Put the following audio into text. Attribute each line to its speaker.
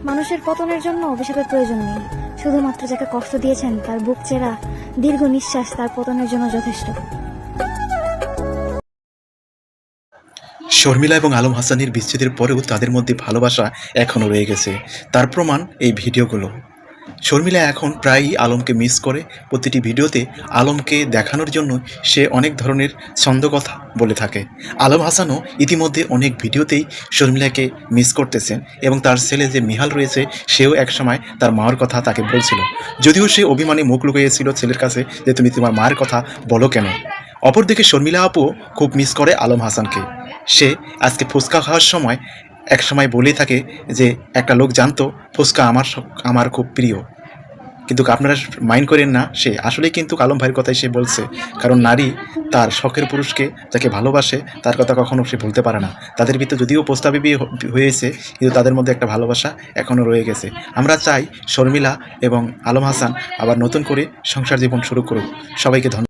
Speaker 1: মানুষের পতনের জন্য অভিশাপের প্রয়োজন নেই, শুধুমাত্র যাকে কষ্ট দিয়েছেন তার বুক চেরা দীর্ঘ নিঃশ্বাস তার পতনের জন্য যথেষ্ট।
Speaker 2: শর্মিলা এবং আলম হাসানের বিচ্ছেদের পরেও তাদের মধ্যে ভালোবাসা এখনও রয়ে গেছে, তার প্রমাণ এই ভিডিওগুলো। শর্মিলা এখন প্রায়ই আলমকে মিস করে, প্রতিটি ভিডিওতে আলমকে দেখানোর জন্য সে অনেক ধরনের ছন্দকথা বলে থাকে। আলম হাসানও ইতিমধ্যে অনেক ভিডিওতেই শর্মিলাকে মিস করতেছেন এবং তার ছেলে যে মিহাল রয়েছে সেও একসময় তার মার কথা তাকে বলছিল, যদিও সে অভিমানে মুখ লুকিয়েছিল ছেলের কাছে যে তুমি তোমার মায়ের কথা বলো কেন। অপরদিকে শর্মিলা আপু খুব মিস করে আলম হাসানকে। সে আজকে ফুচকা খাওয়ার সময় এক সময় বলেই থাকে যে একটা লোক জানতো ফুচকা আমার খুব প্রিয়, কিন্তু আপনারা মাইন্ড করেন না, সে আসলেই কিন্তু আলম ভাইয়ের কথাই সে বলছে। কারণ নারী তার শখের পুরুষকে যাকে ভালোবাসে তার কথা কখনো সে বলতে পারে না। তাদের ভিতরে যদিও প্রস্তাবে বিয়ে হয়েছে, কিন্তু তাদের মধ্যে একটা ভালোবাসা এখনও রয়ে গেছে। আমরা চাই শর্মিলা এবং আলম হাসান আবার নতুন করে সংসার জীবন শুরু করুক। সবাইকে ধন্যবাদ।